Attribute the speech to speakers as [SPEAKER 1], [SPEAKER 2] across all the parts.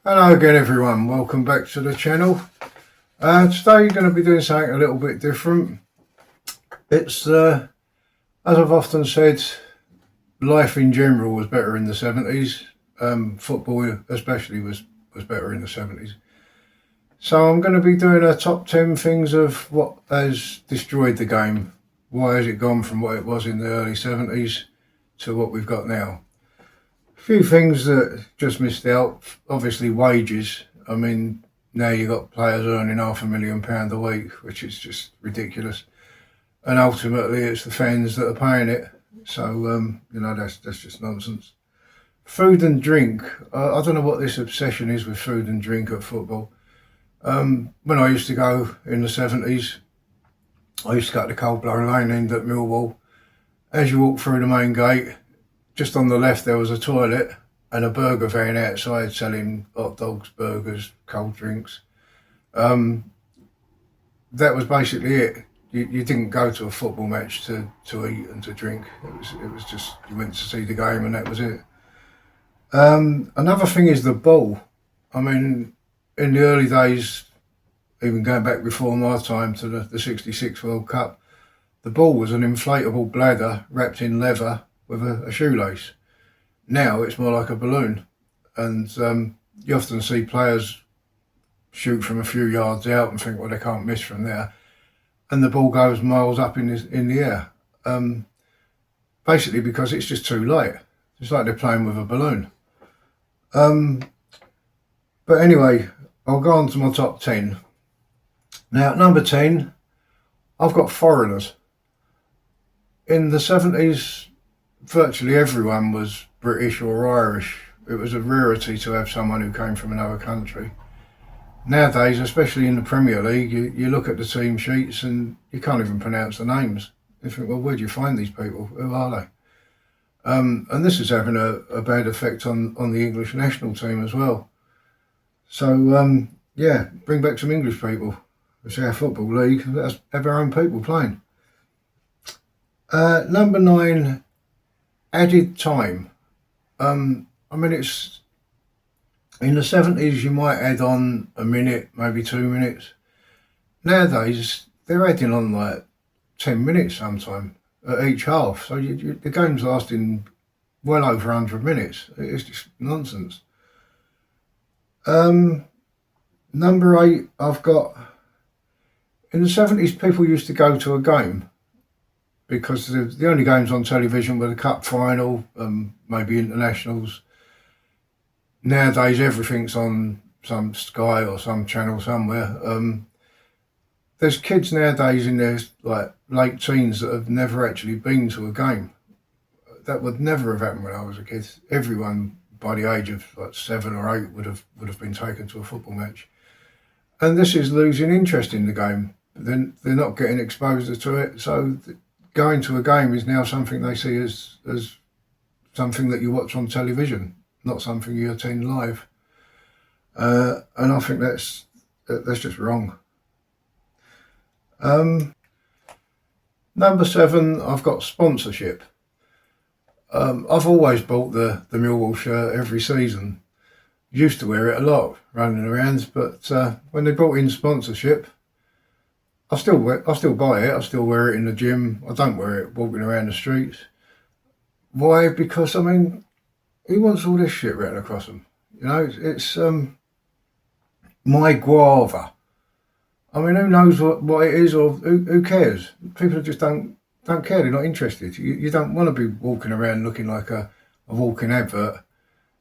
[SPEAKER 1] Hello again everyone, welcome back to the channel. Today you're going to be doing something a little bit different. It's, as I've often said, life in general was better in the 70s. Football especially was better in the 70s. So I'm going to be doing a top 10 things of what has destroyed the game. Why has it gone from what it was in the early 70s to what we've got now? Few things that just missed out. Obviously wages. I mean, now you've got players earning £500,000 a week, which is just ridiculous. And ultimately it's the fans that are paying it. So, that's just nonsense. Food and drink. I don't know what this obsession is with food and drink at football. When I used to go in the 70s, I used to go to the Cold Blow Lane end at Millwall. As you walk through the main gate, just on the left there was a toilet and a burger van outside selling hot dogs, burgers, cold drinks. That was basically it. You didn't go to a football match to eat and to drink. It was just, you went to see the game and that was it. Another thing is the ball. I mean, in the early days, even going back before my time to the 66 World Cup, the ball was an inflatable bladder wrapped in leather with a shoelace. Now it's more like a balloon, and you often see players shoot from a few yards out and think, well, they can't miss from there, and the ball goes miles up in the air. Basically because it's just too light. It's like they're playing with a balloon. But anyway, I'll go on to my top 10. Now, at number 10, I've got foreigners. In the 70s, virtually everyone was British or Irish. It was a rarity to have someone who came from another country. Nowadays, especially in the Premier League, you look at the team sheets and you can't even pronounce the names. You think, well, where do you find these people? Who are they? And this is having a bad effect on the English national team as well. So, yeah, bring back some English people. It's our football league. Let's have our own people playing. Number 9, added time. I mean, it's in the 70s you might add on a minute, maybe 2 minutes. Nowadays they're adding on like 10 minutes sometime at each half. So the game's lasting well over 100 minutes. It's just nonsense. Number 8, I've got, in the 70s people used to go to a game because the only games on television were the cup final, maybe internationals. Nowadays everything's on some Sky or some channel somewhere. There's kids nowadays in their like late teens that have never actually been to a game. That would never have happened when I was a kid. Everyone by the age of like 7 or 8 would have been taken to a football match. And this is losing interest in the game. Then they're not getting exposed to it. So going to a game is now something they see as something that you watch on television, not something you attend live. And I think that's just wrong. Number 7, I've got sponsorship. I've always bought the Millwall shirt every season. Used to wear it a lot, running around, but when they brought in sponsorship, I still buy it. I still wear it in the gym. I don't wear it walking around the streets. Why? Because I mean, who wants all this shit written across them? You know, it's my guava. I mean, who knows what it is, or who cares? People just don't care. They're not interested. You don't want to be walking around looking like a walking advert.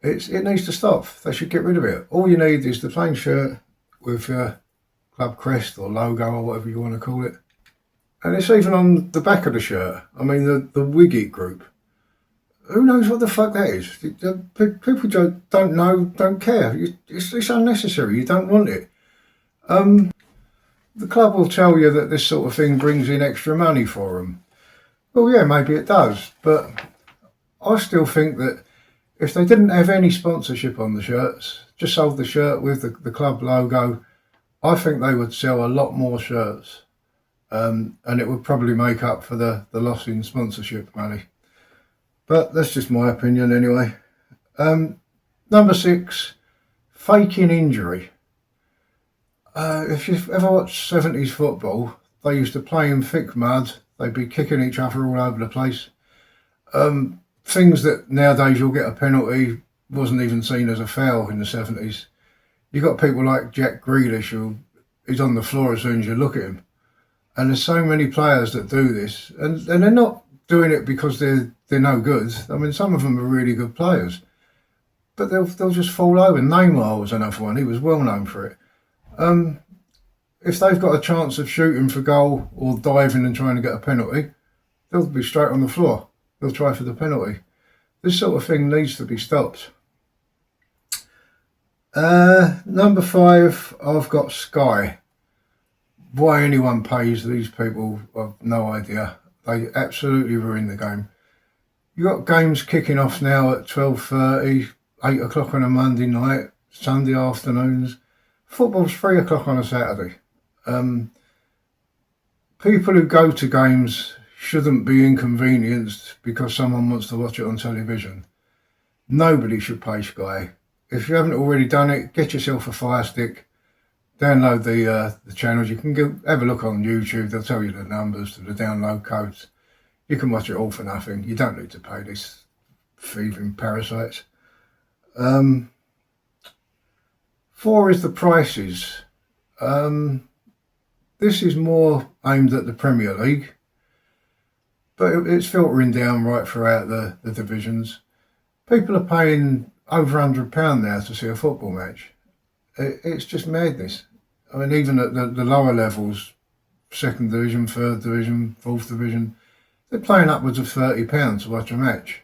[SPEAKER 1] It needs to stop. They should get rid of it. All you need is the plain shirt with your club crest or logo or whatever you want to call it. And it's even on the back of the shirt. I mean, the Wicket group. Who knows what the fuck that is? People don't know, don't care. It's unnecessary. You don't want it. The club will tell you that this sort of thing brings in extra money for them. Well, yeah, maybe it does. But I still think that if they didn't have any sponsorship on the shirts, just sold the shirt with the club logo, I think they would sell a lot more shirts. And it would probably make up for the loss in sponsorship money. But that's just my opinion anyway. Number 6, faking injury. If you've ever watched 70s football, they used to play in thick mud. They'd be kicking each other all over the place. Things that nowadays you'll get a penalty wasn't even seen as a foul in the 70s. You got people like Jack Grealish who is on the floor as soon as you look at him. And there's so many players that do this, and they're not doing it because they're no good. I mean, some of them are really good players, but they'll just fall over. Neymar was another one. He was well known for it. If they've got a chance of shooting for goal or diving and trying to get a penalty, they'll be straight on the floor. They'll try for the penalty. This sort of thing needs to be stopped. Number 5, I've got Sky. Why anyone pays these people, I've no idea. They absolutely ruin the game. You've got games kicking off now at 12:30, 8 o'clock on a Monday night, Sunday afternoons. Football's 3 o'clock on a Saturday. People who go to games shouldn't be inconvenienced because someone wants to watch it on television. Nobody should pay Sky. If you haven't already done it, get yourself a Fire Stick. Download the channels. You can have a look on YouTube. They'll tell you the numbers to the download codes. You can watch it all for nothing. You don't need to pay these thieving parasites. 4 is the prices. This is more aimed at the Premier League, but it's filtering down right throughout the divisions. People are paying over £100 now to see a football match. It's just madness. I mean, even at the lower levels, 2nd division, 3rd division, 4th division, they're paying upwards of £30 to watch a match,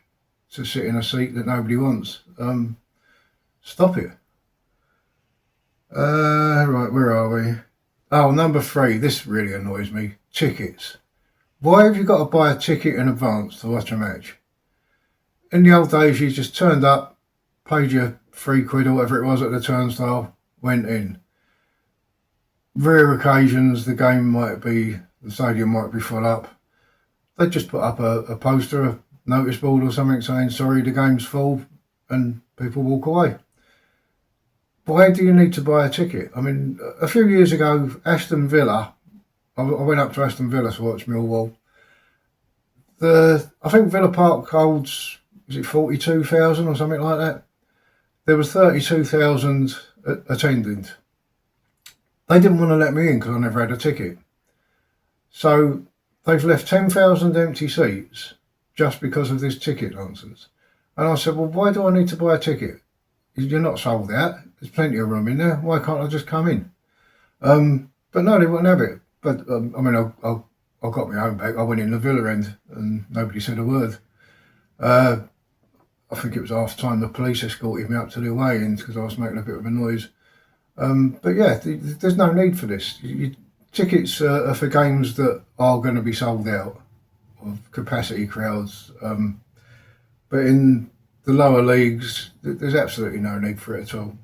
[SPEAKER 1] to sit in a seat that nobody wants. Stop it. Right, where are we? Oh, number 3, this really annoys me. Tickets. Why have you got to buy a ticket in advance to watch a match? In the old days, you just turned up, paid your £3 or whatever it was at the turnstile, went in. Rare occasions, the stadium might be full up. They just put up a poster, a notice board or something saying, sorry, the game's full, and people walk away. Why do you need to buy a ticket? I mean, a few years ago, Aston Villa, I went up to Aston Villa to watch Millwall. I think Villa Park holds, is it 42,000 or something like that? There was 32,000 attending. They didn't want to let me in because I never had a ticket. So they've left 10,000 empty seats just because of this ticket nonsense. And I said, well, why do I need to buy a ticket? You're not sold out. There's plenty of room in there. Why can't I just come in? But no, they wouldn't have it. But I mean, I got my own back. I went in the Villa end and nobody said a word. I think it was half time the police escorted me up to the away end because I was making a bit of a noise. But yeah, there's no need for this. Tickets are for games that are going to be sold out of capacity crowds. But in the lower leagues, there's absolutely no need for it at all.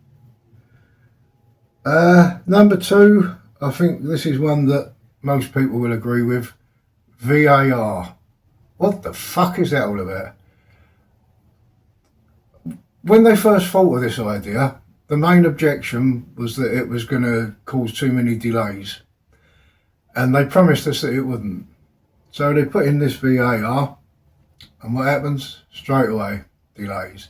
[SPEAKER 1] Number 2, I think this is one that most people will agree with. VAR. What the fuck is that all about? When they first thought of this idea, the main objection was that it was going to cause too many delays. And they promised us that it wouldn't. So they put in this VAR, and what happens? Straight away, delays.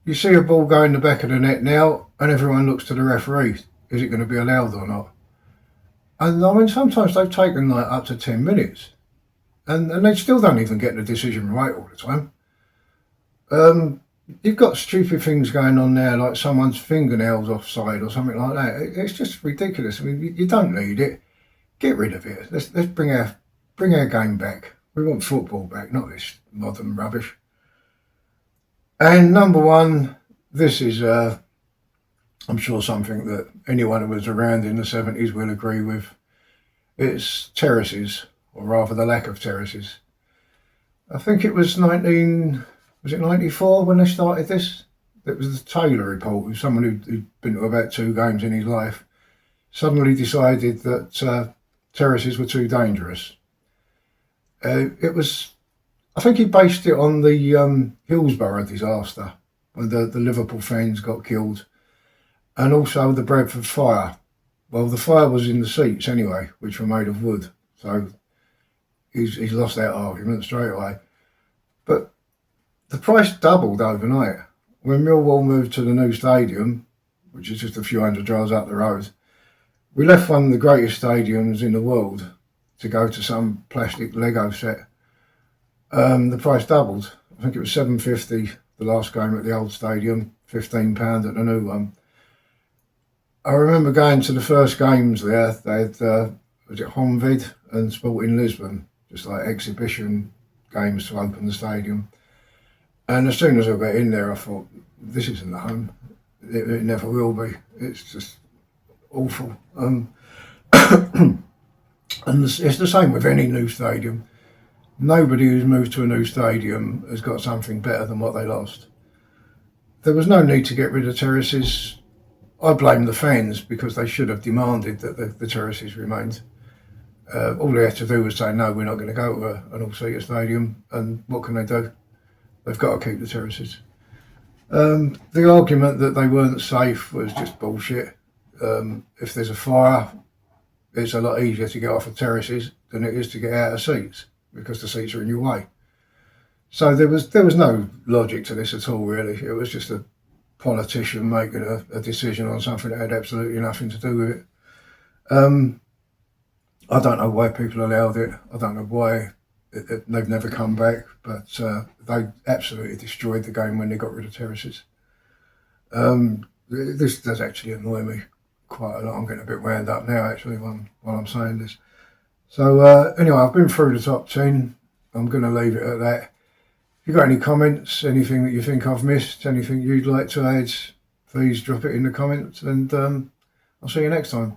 [SPEAKER 1] You see a ball go in the back of the net now, and everyone looks to the referee. Is it going to be allowed or not? And I mean, sometimes they've taken like up to 10 minutes. And they still don't even get the decision right all the time. You've got stupid things going on there, like someone's fingernails offside or something like that. It's just ridiculous. I mean, you don't need it. Get rid of it. Let's bring our game back. We want football back, not this modern rubbish. And number 1, this is, I'm sure, something that anyone who was around in the 70s will agree with. It's terraces, or rather the lack of terraces. I think it was 94 when they started this? It was the Taylor report, someone who'd been to about 2 games in his life, suddenly decided that terraces were too dangerous. I think he based it on the Hillsborough disaster, when the Liverpool fans got killed. and also the breadth of fire. Well, the fire was in the seats anyway, which were made of wood, so he's lost that argument straight away. But the price doubled overnight. When Millwall moved to the new stadium, which is just a few hundred yards up the road, we left one of the greatest stadiums in the world to go to some plastic Lego set. The price doubled. I think it was $7.50 the last game at the old stadium, £15 at the new one. I remember going to the first games there. They had, was it Honvid and Sporting Lisbon, just like exhibition games to open the stadium. And as soon as I got in there, I thought, this isn't the home. It never will be. It's just awful. And it's the same with any new stadium. Nobody who's moved to a new stadium has got something better than what they lost. There was no need to get rid of terraces. I blame the fans because they should have demanded that the terraces remained. All they had to do was say, no, we're not going to go to an all-seater stadium. And what can they do? They've got to keep the terraces. The argument that they weren't safe was just bullshit. If there's a fire, it's a lot easier to get off of terraces than it is to get out of seats because the seats are in your way. So there was no logic to this at all, really. It was just a politician making a decision on something that had absolutely nothing to do with it. I don't know why people allowed it. I don't know why they've never come back, but they absolutely destroyed the game when they got rid of terraces. This does actually annoy me quite a lot. I'm getting a bit wound up now, actually, while I'm saying this. So anyway, I've been through the top 10. I'm going to leave it at that. If you've got any comments, anything that you think I've missed, anything you'd like to add, please drop it in the comments, and I'll see you next time.